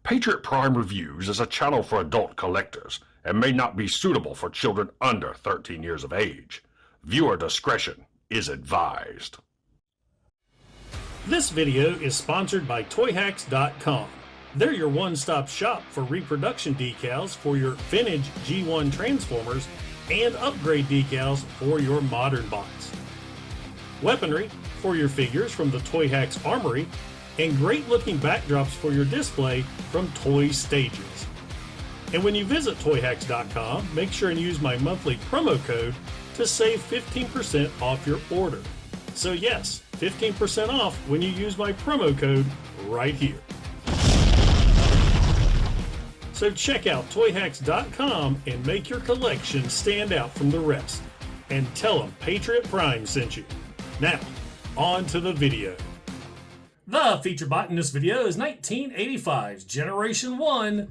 Patriot Prime Reviews is a channel for adult collectors and may not be suitable for children under 13 years of age. Viewer discretion is advised. This video is sponsored by Toyhax.com. They're your one-stop shop for reproduction decals for your vintage G1 Transformers and upgrade decals for your modern bots. Weaponry for your figures from the Toyhax Armory, and great-looking backdrops for your display from Toy Stages. And when you visit Toyhax.com, make sure and use my monthly promo code to save 15% off your order. So yes, 15% off when you use my promo code right here. So check out Toyhax.com and make your collection stand out from the rest. And tell them Patriot Prime sent you. Now, on to the video. The feature bot in this video is 1985's Generation 1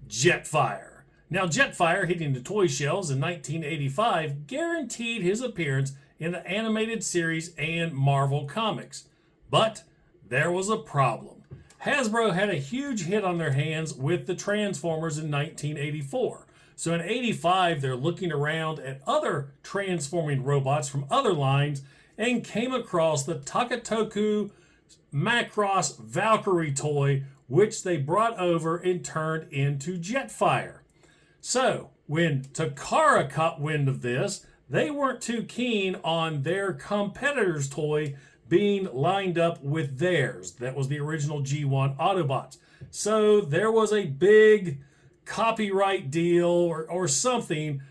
Jetfire. Now, Jetfire hitting the toy shelves in 1985 guaranteed his appearance in the animated series and Marvel Comics. But there was a problem. Hasbro had a huge hit on their hands with the Transformers in 1984. So in 85, they're looking around at other transforming robots from other lines and came across the Takatoku Macross Valkyrie toy, which they brought over and turned into Jetfire. So when Takara caught wind of this, they weren't too keen on their competitor's toy being lined up with theirs. That was the original G1 Autobots. So there was a big copyright deal or something.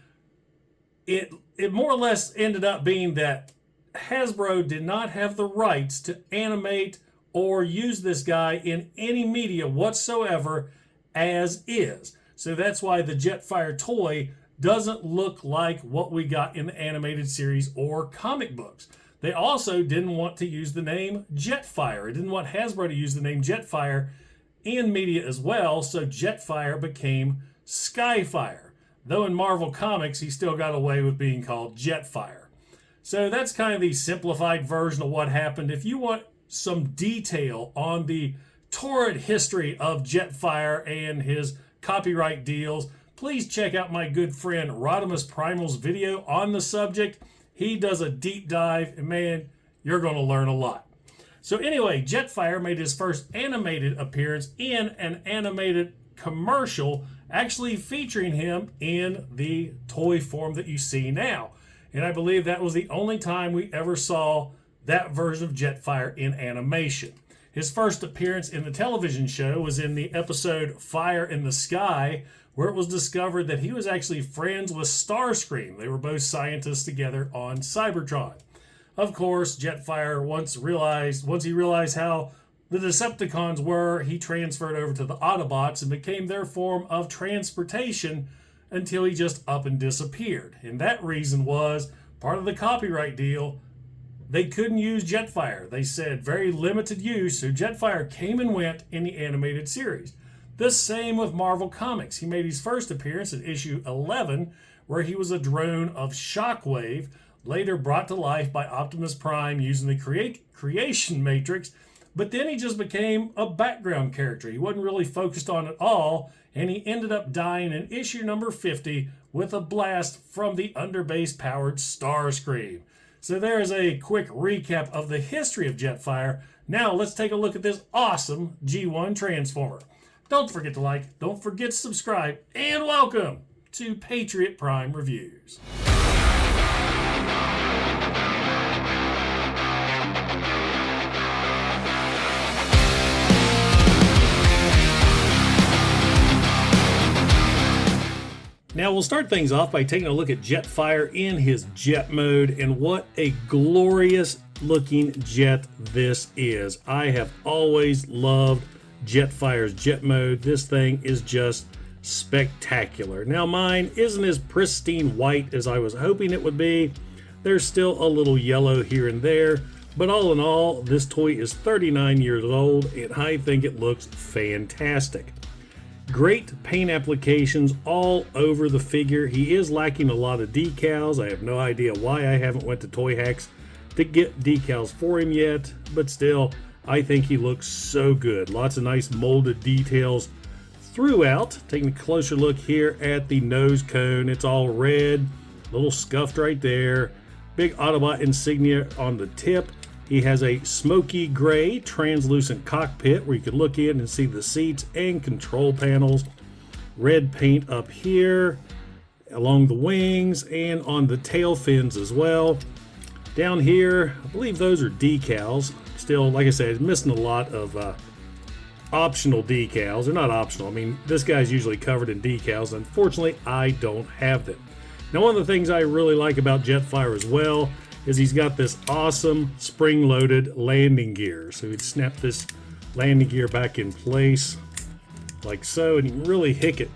It more or less ended up being that Hasbro did not have the rights to animate or use this guy in any media whatsoever as is. So that's why the Jetfire toy doesn't look like what we got in the animated series or comic books. They also didn't want to use the name Jetfire. They didn't want Hasbro to use the name Jetfire in media as well, so Jetfire became Skyfire. Though in Marvel Comics, he still got away with being called Jetfire. So that's kind of the simplified version of what happened. If you want some detail on the torrid history of Jetfire and his copyright deals, please check out my good friend Rodimus Primal's video on the subject. He does a deep dive, and man, you're going to learn a lot. So anyway, Jetfire made his first animated appearance in an animated commercial, actually featuring him in the toy form that you see now. And I believe that was the only time we ever saw that version of Jetfire in animation. His first appearance in the television show was in the episode Fire in the Sky, where it was discovered that he was actually friends with Starscream. They were both scientists together on Cybertron. Of course, Jetfire, once he realized how the Decepticons were, he transferred over to the Autobots and became their form of transportation until he just up and disappeared. And that reason was part of the copyright deal. They couldn't use Jetfire. They said very limited use, so Jetfire came and went in the animated series. The same with Marvel Comics. He made his first appearance in issue 11, where he was a drone of Shockwave, later brought to life by Optimus Prime using the creation matrix, but then he just became a background character. He wasn't really focused on it all, and he ended up dying in issue number 50 with a blast from the underbase-powered Starscream. So there's a quick recap of the history of Jetfire. Now let's take a look at this awesome G1 Transformer. Don't forget to like, don't forget to subscribe, and welcome to Patriot Prime Reviews. Now we'll start things off by taking a look at Jetfire in his jet mode, and what a glorious looking jet this is. I have always loved Jetfire's jet mode. This thing is just spectacular. Now mine isn't as pristine white as I was hoping it would be. There's still a little yellow here and there, but all in all, this toy is 39 years old and I think it looks fantastic. Great paint applications all over the figure. He is lacking a lot of decals. I have no idea why I haven't went to Toyhax to get decals for him yet, but still, I think he looks so good. Lots of nice molded details throughout. Taking a closer look here at the nose cone. It's all red, a little scuffed right there. Big Autobot insignia on the tip. He has a smoky gray translucent cockpit where you can look in and see the seats and control panels. Red paint up here along the wings and on the tail fins as well. Down here, I believe those are decals. Still, like I said, missing a lot of optional decals. They're not optional. I mean, this guy's usually covered in decals. Unfortunately, I don't have them. Now, one of the things I really like about Jetfire as well is he's got this awesome spring-loaded landing gear. So he'd snap this landing gear back in place like so, and you can really hick it.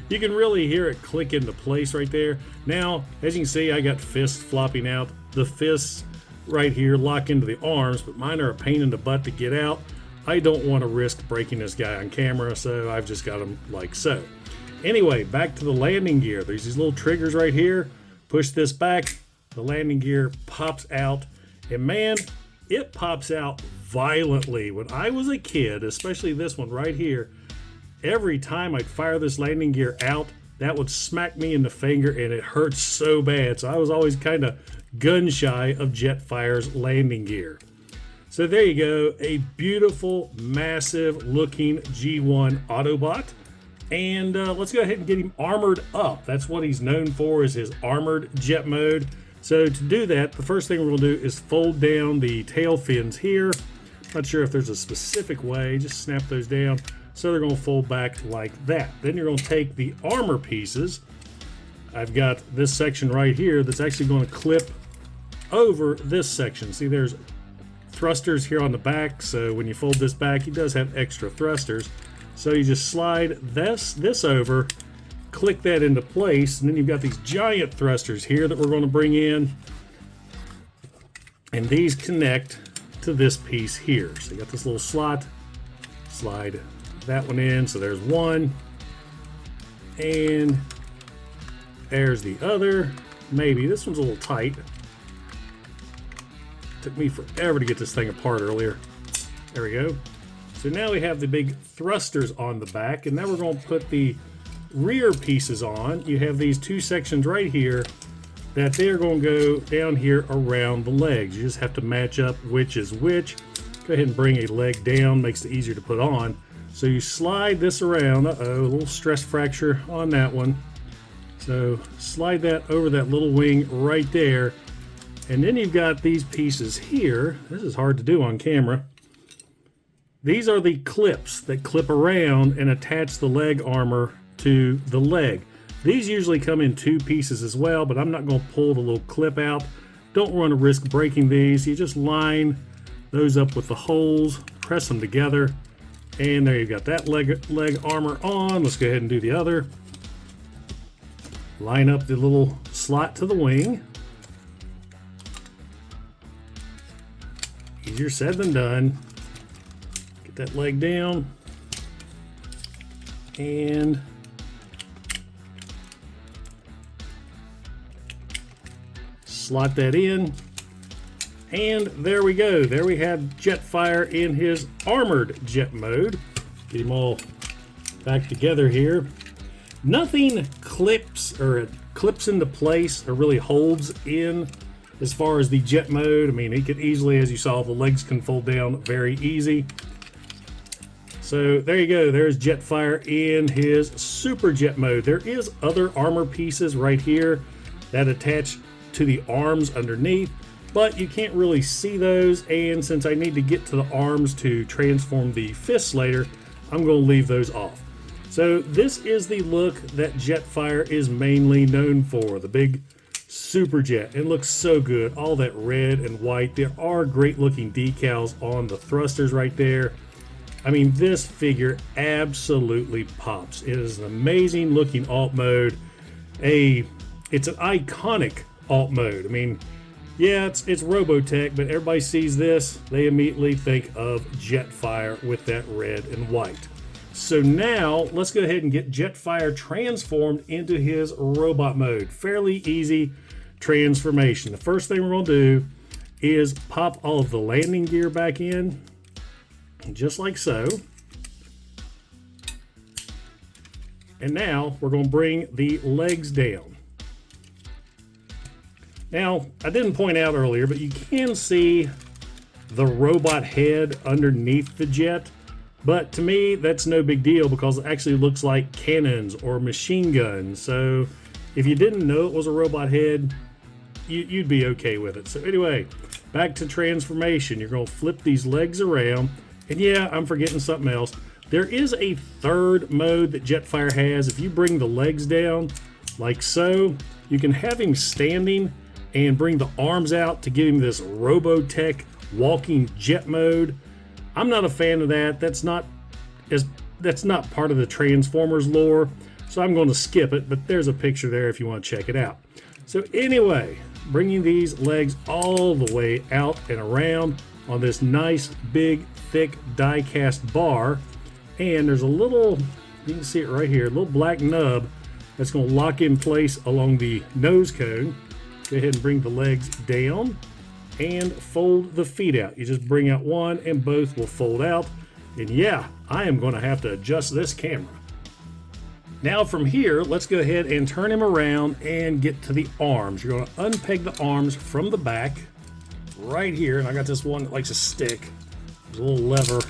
You can really hear it click into place right there. Now, as you can see, I got fists flopping out. The fists right here lock into the arms, but mine are a pain in the butt to get out. I don't want to risk breaking this guy on camera, so I've just got him like so. Anyway, back to the landing gear. There's these little triggers right here. Push this back, the landing gear pops out, and man, it pops out violently. When I was a kid, especially this one right here, every time I'd fire this landing gear out, that would smack me in the finger, and it hurts so bad. So I was always kind of gun shy of Jetfire's landing gear. So there you go, a beautiful, massive looking G1 Autobot. And let's go ahead and get him armored up. That's what he's known for, is his armored jet mode. So to do that, the first thing we're gonna do is fold down the tail fins here. Not sure if there's a specific way, just snap those down. So they're gonna fold back like that. Then you're gonna take the armor pieces. I've got this section right here that's actually gonna clip over this section. See, there's thrusters here on the back, so when you fold this back, he does have extra thrusters. So you just slide this over, click that into place, and then you've got these giant thrusters here that we're going to bring in, and these connect to this piece here. So you got this little slot, slide that one in, so there's one, and there's the other. Maybe this one's a little tight. Took me forever to get this thing apart earlier. There we go. So now we have the big thrusters on the back, and now we're going to put the rear pieces on. You have these two sections right here that they're going to go down here around the legs. You just have to match up which is which. Go ahead and bring a leg down, makes it easier to put on. So you slide this around. Uh-oh, a little stress fracture on that one. So slide that over that little wing right there. And then you've got these pieces here. This is hard to do on camera. These are the clips that clip around and attach the leg armor to the leg. These usually come in two pieces as well, but I'm not going to pull the little clip out. Don't run a risk breaking these. You just line those up with the holes, press them together, and there you've got that leg armor on. Let's go ahead and do the other. Line up the little slot to the wing. Easier said than done. Get that leg down and slot that in, and there we go. There we have Jetfire in his armored jet mode. Get him all back together here. Nothing clips into place or really holds in as far as the jet mode. I mean, he could easily, as you saw, the legs can fold down very easy. So there you go. There's Jetfire in his super jet mode. There is other armor pieces right here that attach to the arms underneath, but you can't really see those. And since I need to get to the arms to transform the fists later, I'm going to leave those off. So this is the look that Jetfire is mainly known for, the big super jet. It looks so good, all that red and white. There are great looking decals on the thrusters right there. I mean, this figure absolutely pops. It is an amazing looking alt mode. It's an iconic alt mode. I mean, yeah, it's Robotech, but everybody sees this, they immediately think of Jetfire with that red and white. So now let's go ahead and get Jetfire transformed into his robot mode. Fairly easy transformation. The first thing we're going to do is pop all of the landing gear back in, just like so. And now we're going to bring the legs down. Now, I didn't point out earlier, but you can see the robot head underneath the jet. But to me, that's no big deal because it actually looks like cannons or machine guns. So if you didn't know it was a robot head, you'd be okay with it. So anyway, back to transformation. You're going to flip these legs around. And yeah, I'm forgetting something else. There is a third mode that Jetfire has. If you bring the legs down like so, you can have him standing and bring the arms out to give him this Robotech walking jet mode. I'm not a fan of that. That's not part of the Transformers lore, so I'm going to skip it, but there's a picture there if you want to check it out. So anyway, bringing these legs all the way out and around on this nice, big, thick die-cast bar, and there's a little, you can see it right here, a little black nub that's going to lock in place along the nose cone. Go ahead and bring the legs down and fold the feet out. You just bring out one and both will fold out. And yeah, I am going to have to adjust this camera. Now from here, let's go ahead and turn him around and get to the arms. You're going to unpeg the arms from the back right here. And I got this one that likes to stick. There's a little lever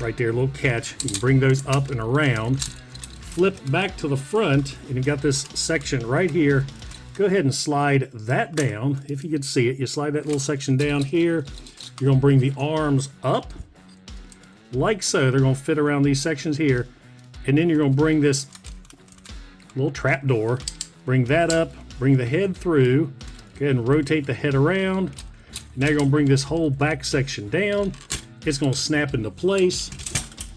right there, a little catch. You can bring those up and around. Flip back to the front and you've got this section right here. Go ahead and slide that down. If you can see it, you slide that little section down here. You're going to bring the arms up like so. They're going to fit around these sections here. And then you're going to bring this little trap door, bring that up, bring the head through. Go ahead and rotate the head around. Now you're going to bring this whole back section down. It's going to snap into place.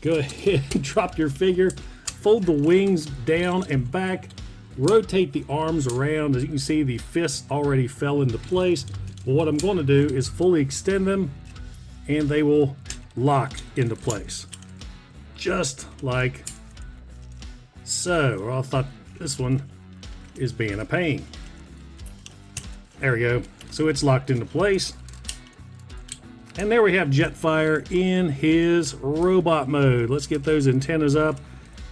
Go ahead and drop your figure. Fold the wings down and back. Rotate the arms around. As you can see, the fists already fell into place. But what I'm going to do is fully extend them and they will lock into place. Just like so. Well, I thought this one is being a pain. There we go. So it's locked into place. And there we have Jetfire in his robot mode. Let's get those antennas up.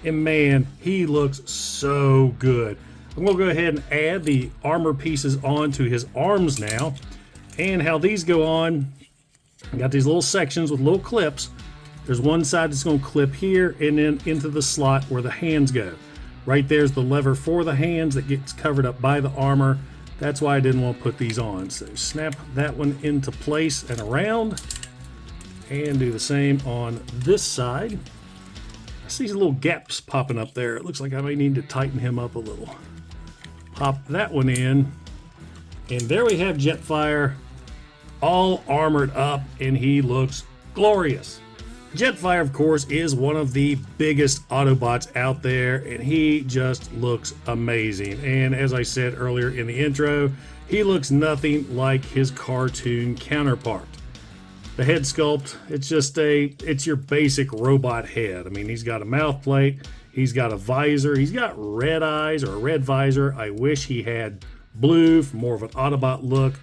And man, he looks so good. I'm going to go ahead and add the armor pieces onto his arms now. And how these go on, I got these little sections with little clips. There's one side that's going to clip here and then into the slot where the hands go. Right there's the lever for the hands that gets covered up by the armor. That's why I didn't want to put these on. So snap that one into place and around. And do the same on this side. I see little gaps popping up there. It looks like I may need to tighten him up a little. Pop that one in. And there we have Jetfire all armored up and he looks glorious. Jetfire, of course, is one of the biggest Autobots out there and he just looks amazing. And as I said earlier in the intro, he looks nothing like his cartoon counterpart. The head sculpt, it's your basic robot head. I mean, he's got a mouth plate, he's got a visor, he's got red eyes or a red visor. I wish he had blue for more of an Autobot look.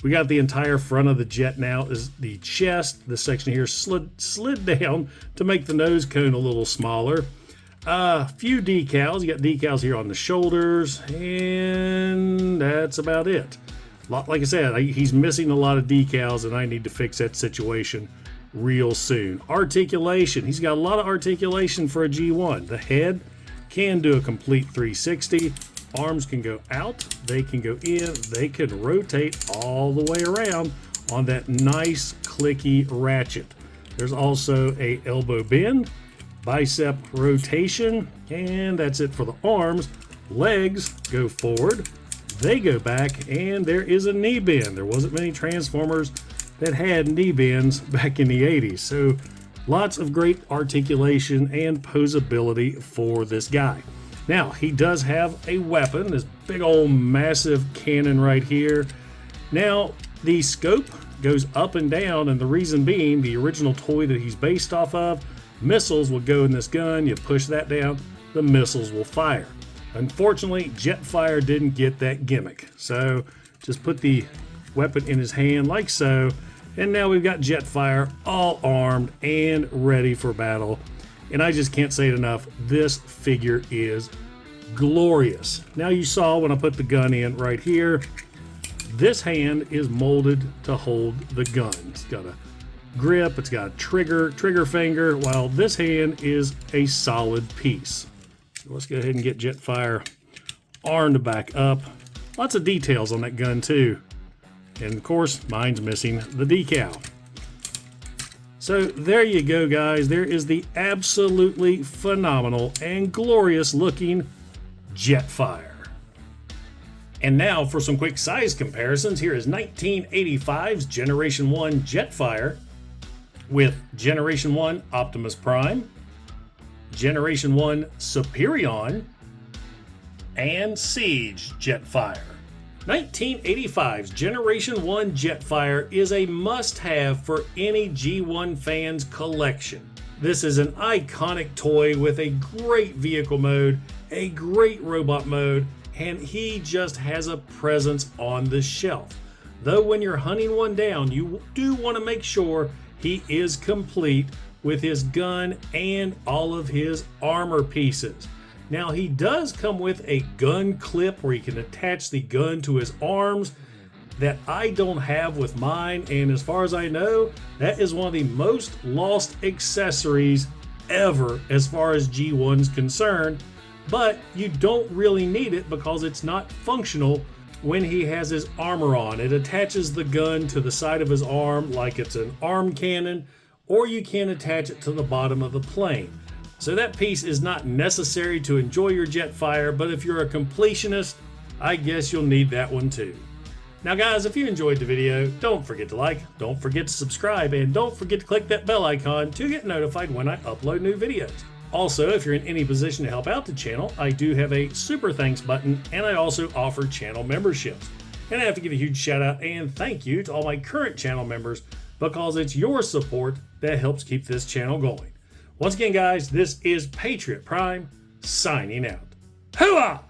We got the entire front of the jet now is the chest. This section here slid down to make the nose cone a little smaller. A few decals. You got decals here on the shoulders, and that's about it. Like I said, he's missing a lot of decals, and I need to fix that situation real soon. Articulation. He's got a lot of articulation for a G1. The head can do a complete 360. Arms can go out. They can go in. They can rotate all the way around on that nice clicky ratchet. There's also a elbow bend, bicep rotation, and that's it for the arms. Legs go forward. They go back, and there is a knee bend. There wasn't many Transformers that had knee bends back in the 80s. So lots of great articulation and posability for this guy. Now, he does have a weapon, this big old massive cannon right here. Now, the scope goes up and down, and the reason being, the original toy that he's based off of, missiles will go in this gun. You push that down, the missiles will fire. Unfortunately, Jetfire didn't get that gimmick. So just put the weapon in his hand like so. And now we've got Jetfire all armed and ready for battle. And I just can't say it enough. This figure is glorious. Now you saw when I put the gun in right here, this hand is molded to hold the gun. It's got a grip, it's got a trigger finger, while this hand is a solid piece. So let's go ahead and get Jetfire armed back up. Lots of details on that gun too. And of course, mine's missing the decal. So there you go, guys. There is the absolutely phenomenal and glorious looking Jetfire. And now for some quick size comparisons. Here is 1985's Generation 1 Jetfire with Generation 1 Optimus Prime, Generation 1 Superion, and Siege Jetfire. 1985's Generation 1 Jetfire is a must-have for any G1 fan's collection. This is an iconic toy with a great vehicle mode, a great robot mode, and he just has a presence on the shelf. Though when you're hunting one down, you do want to make sure he is complete with his gun and all of his armor pieces. Now he does come with a gun clip where you can attach the gun to his arms that I don't have with mine, and as far as I know, that is one of the most lost accessories ever as far as G1's concerned, but you don't really need it because it's not functional when he has his armor on. It attaches the gun to the side of his arm like it's an arm cannon, or you can attach it to the bottom of the plane. So that piece is not necessary to enjoy your Jetfire, but if you're a completionist, I guess you'll need that one too. Now guys, if you enjoyed the video, don't forget to like, don't forget to subscribe, and don't forget to click that bell icon to get notified when I upload new videos. Also, if you're in any position to help out the channel, I do have a super thanks button, and I also offer channel memberships. And I have to give a huge shout out and thank you to all my current channel members, because it's your support that helps keep this channel going. Once again, guys, this is Patriot Prime signing out. Hooah!